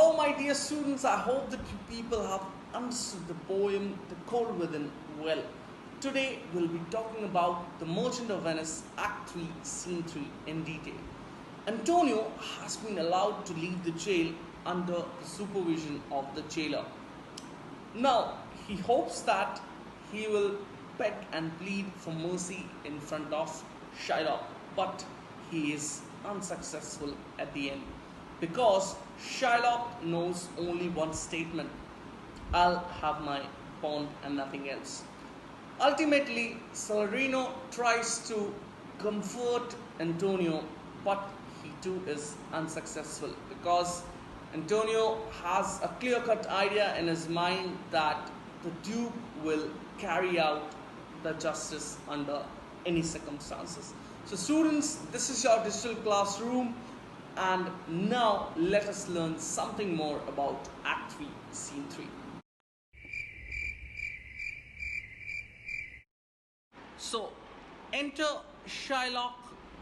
Hello, my dear students. I hope that you people have understood the poem The Cold Within well. Today, we'll be talking about The Merchant of Venice, Act 3, Scene 3 in detail. Antonio has been allowed to leave the jail under the supervision of the jailer. Now, he hopes that he will beg and plead for mercy in front of Shylock, but he is unsuccessful at the end because Shylock knows only one statement: I'll have my bond and nothing else. Ultimately, Salarino tries to comfort Antonio, but he too is unsuccessful because Antonio has a clear cut idea in his mind that the Duke will carry out the justice under any circumstances. So, students, this is your digital classroom, and now let us learn something more about Act 3, Scene 3. So, enter Shylock,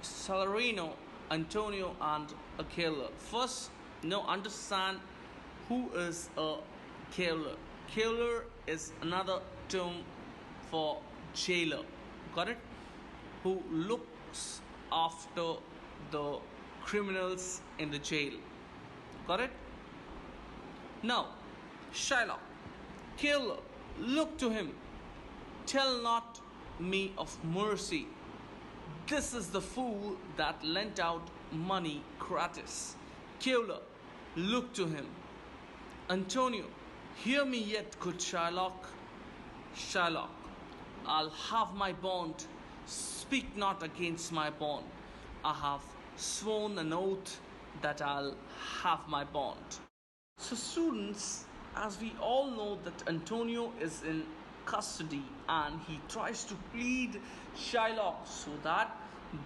Salarino, Antonio, and a jailer. First, understand who is a jailer. Jailer is another term for jailer. Got it? Who looks after the criminals in the jail. Got it? Now, Shylock, jailer, look to him. Tell not me of mercy. This is the fool that lent out money gratis. Jailer, look to him. Antonio, hear me yet, good Shylock. Shylock, I'll have my bond. Speak not against my bond. I have sworn an oath that I'll have my bond. So, students, as we all know that Antonio is in custody and he tries to plead Shylock so that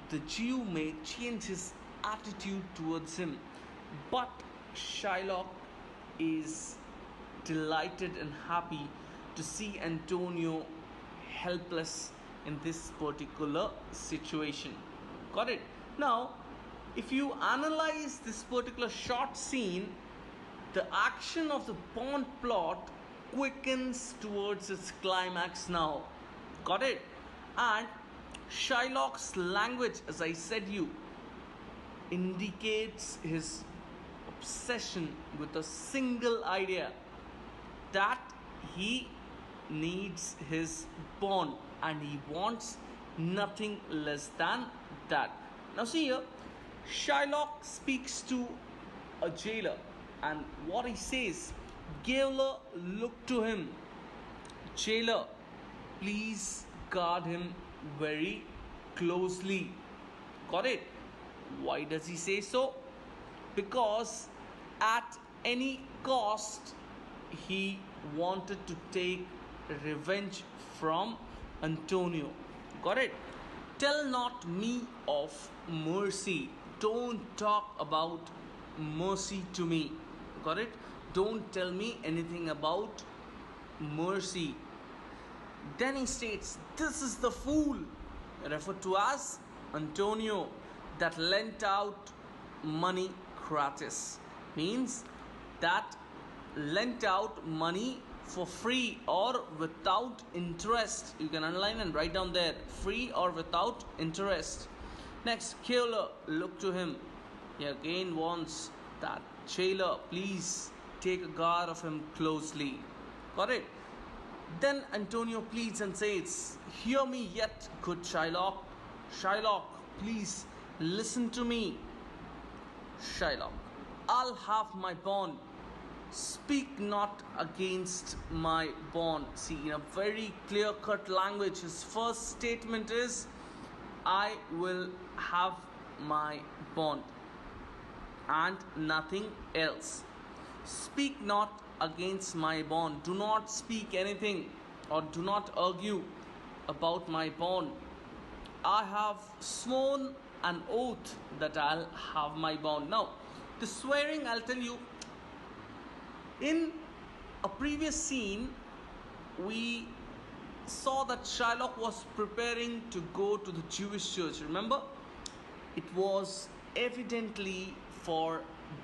the Jew may change his attitude towards him. But Shylock is delighted and happy to see Antonio helpless in this particular situation. Got it? Now, if you analyze this particular short scene, the action of the bond plot quickens towards its climax now. Got it? And Shylock's language, as I said you, indicates his obsession with a single idea, that he needs his bond and he wants nothing less than that. Now see here, Shylock speaks to a jailer, and what he says: jailer, look to him. Jailer, please guard him very closely. Got it? Why does he say so? Because at any cost he wanted to take revenge from Antonio. Got it? Tell not me of mercy. Don't talk about mercy to me. Got it? Don't tell me anything about mercy. Then he states, this is the fool, referred to as Antonio, that lent out money gratis. Means that lent out money for free or without interest. You can underline and write down there, free or without interest. Next, jailer, look to him. He again wants that jailer, please take a guard of him closely. Got it? Then Antonio pleads and says, hear me yet, good Shylock. Shylock, please listen to me. Shylock, I'll have my bond. Speak not against my bond. See, in a very clear-cut language, his first statement is, I will have my bond and nothing else. Speak not against my bond. Do not speak anything or do not argue about my bond. I have sworn an oath that I'll have my bond. Now, the swearing, I'll tell you, in a previous scene, we saw that Shylock was preparing to go to the Jewish church. Remember? It was evidently for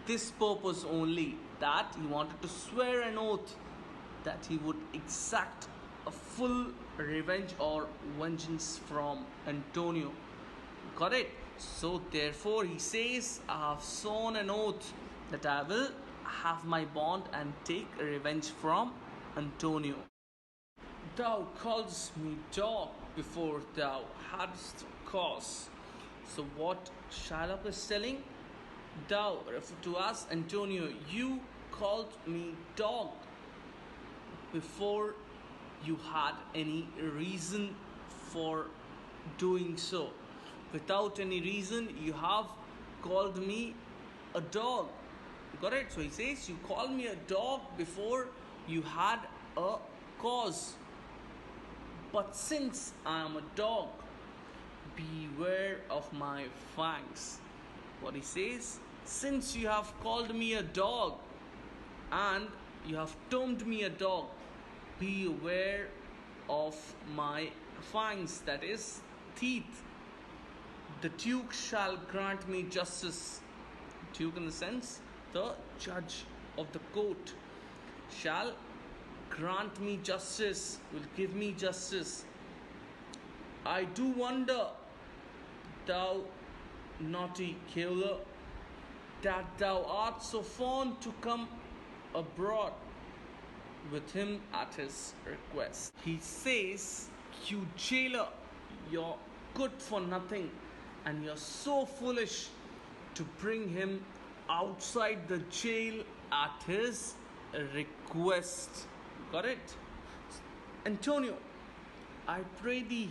this purpose only, that he wanted to swear an oath that he would exact a full revenge or vengeance from Antonio. Got it? So therefore he says, I have sworn an oath that I will have my bond and take revenge from Antonio. Thou callest me dog before thou hadst cause. So what Shylock is telling? Thou, refer to us, Antonio, you called me dog before you had any reason for doing so. Without any reason, you have called me a dog. Got it? So he says, you called me a dog before you had a cause. But since I am a dog, beware of my fangs. What he says, since you have called me a dog and you have termed me a dog, be aware of my fangs, that is, teeth. The Duke shall grant me justice. Duke, in the sense, the judge of the court, shall grant me justice, will give me justice. I do wonder, thou naughty killer, that thou art so fond to come abroad with him at his request. He says, you jailer, you're good for nothing, and you're so foolish to bring him outside the jail at his request. Got it? Antonio, I pray thee,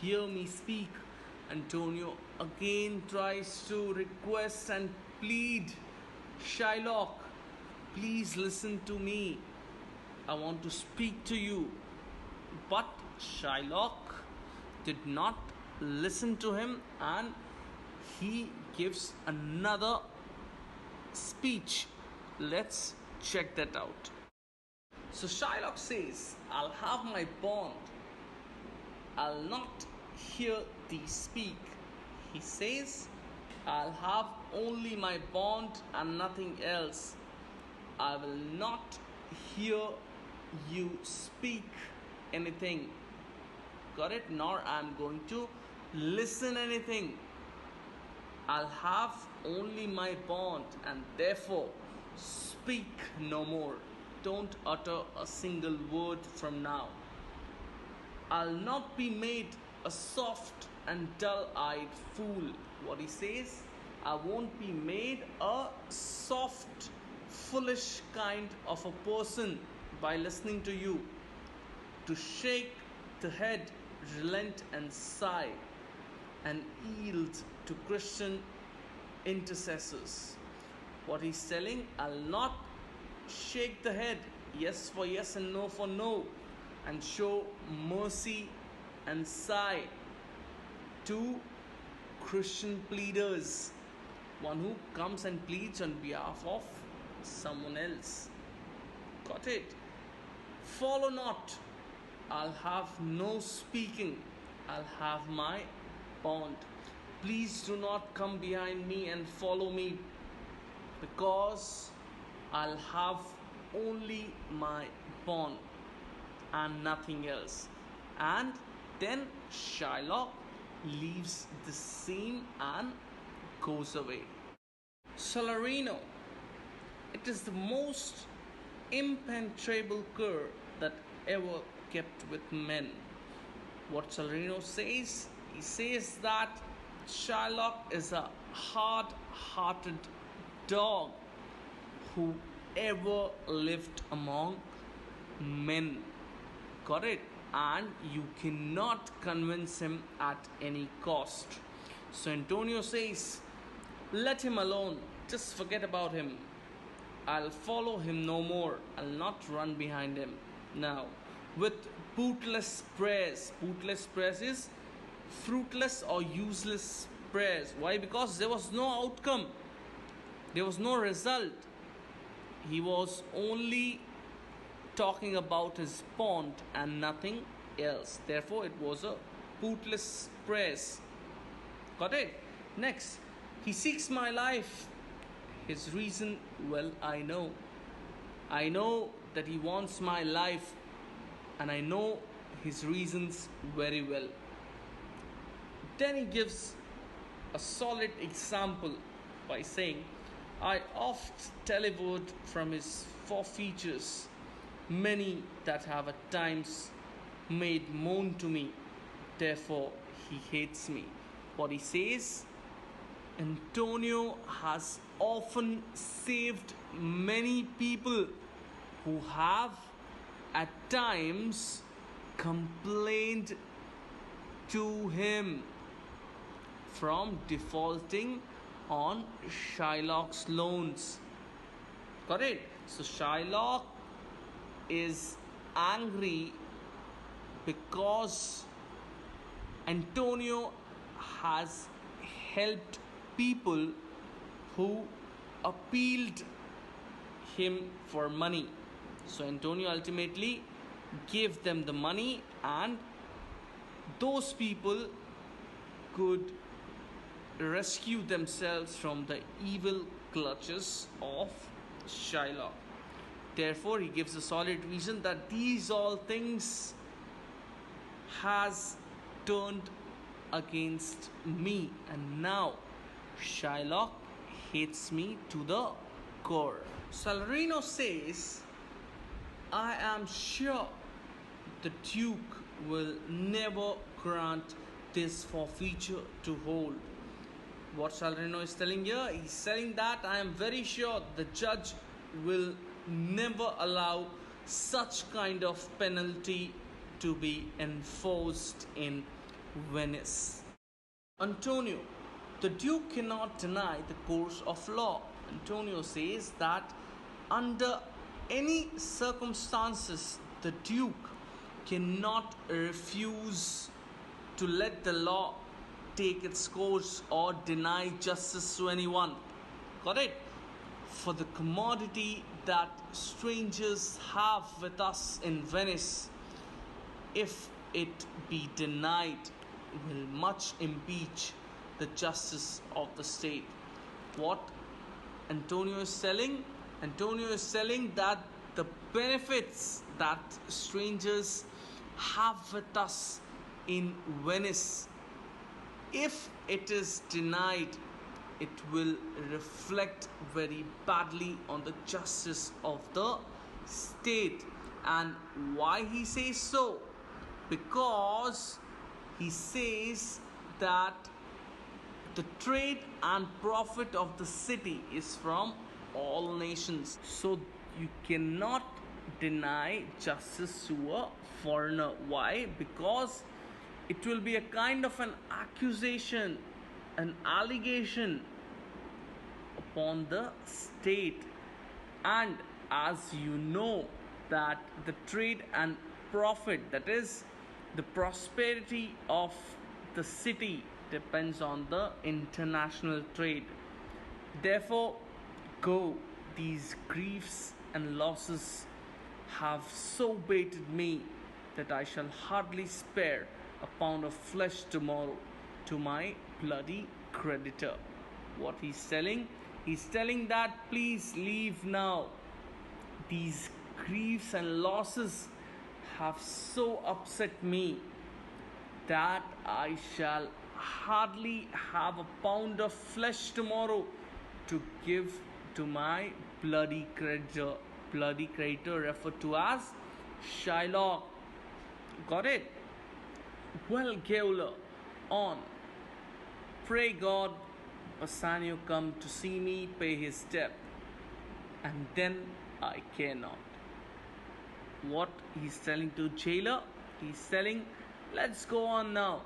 hear me speak. Antonio again tries to request and plead. Shylock, please listen to me. I want to speak to you. But Shylock did not listen to him, and he gives another speech. Let's check that out. So Shylock says, I'll have my bond. I'll not hear thee speak. He says, I'll have only my bond and nothing else. I will not hear you speak anything. Got it? Nor I'm going to listen anything. I'll have only my bond, and therefore speak no more. Don't utter a single word from now. I'll not be made a soft and dull-eyed fool. What he says, I won't be made a soft, foolish kind of a person by listening to you. To shake the head, relent and sigh, and yield to Christian intercessors. What he's telling, I'll not shake the head, yes for yes and no for no, and show mercy and sigh to Christian pleaders, one who comes and pleads on behalf of someone else. Got it? Follow not. I'll have no speaking. I'll have my bond. Please do not come behind me and follow me, because I'll have only my bond and nothing else. And then Shylock leaves the scene and goes away. Salarino, it is the most impenetrable cur that ever kept with men. What Salarino says, he says that Shylock is a hard-hearted dog who ever lived among men. Got it? And you cannot convince him at any cost. So Antonio says, let him alone, just forget about him. I'll follow him no more. I'll not run behind him. Now, with bootless prayers. Bootless prayers is fruitless or useless prayers. Why? Because there was no outcome. There was no result. He was only talking about his bond and nothing else. Therefore, it was a bootless prayers. Got it? Next, he seeks my life. his reason well. I know that he wants my life, and I know his reasons very well. Then he gives a solid example by saying, I oft delivered from his forfeitures many that have at times made moan to me, therefore he hates me. What he says, Antonio has often saved many people who have at times complained to him from defaulting on Shylock's loans. Got it? So Shylock is angry because Antonio has helped people who appealed him for money. So Antonio ultimately gave them the money, and those people could rescue themselves from the evil clutches of Shylock. Therefore, he gives a solid reason that these all things has turned against me, and now Shylock hates me to the core. Salarino says, I am sure the Duke will never grant this forfeiture to hold. What Salarino is telling here, he's saying that I am very sure the judge will never allow such kind of penalty to be enforced in Venice. Antonio, the Duke cannot deny the course of law. Antonio says that under any circumstances, the Duke cannot refuse to let the law take its course or deny justice to anyone. Got it? For the commodity that strangers have with us in Venice, if it be denied, will much impeach the justice of the state. What Antonio is selling? Antonio is selling that the benefits that strangers have with us in Venice, if it is denied, it will reflect very badly on the justice of the state. And why he says so? Because he says that the trade and profit of the city is from all nations. So you cannot deny justice to a foreigner. Why? Because it will be a kind of an accusation, an allegation upon the state. And as you know, that the trade and profit, that is the prosperity of the city, depends on the international trade. Therefore, go, these griefs and losses have so baited me that I shall hardly spare a pound of flesh tomorrow to my bloody creditor. What he's telling? He's telling that please leave now. These griefs and losses have so upset me that I shall hardly have a pound of flesh tomorrow to give to my bloody creditor. Bloody creditor referred to as Shylock. Got it? Well, Gauler, on. Pray God Bassanio come to see me pay his debt, and then I care not. What he's telling to jailer? He's telling, let's go on now.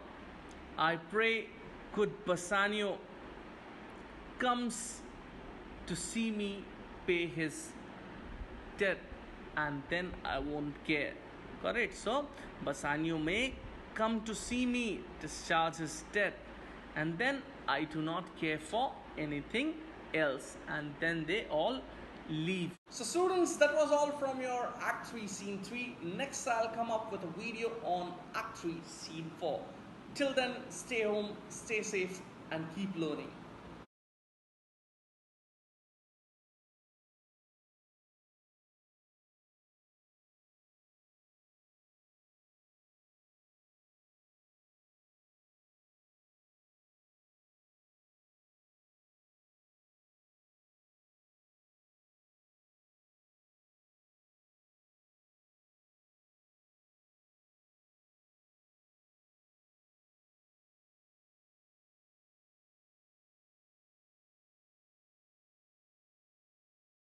I pray good Bassanio comes to see me pay his debt, and then I won't care. Got it? So Bassanio may come to see me discharge his debt, and then I do not care for anything else, and then they all leave. So students, that was all from your Act 3 Scene 3. Next I'll come up with a video on Act 3 Scene 4. Till then, stay home, stay safe, and keep learning.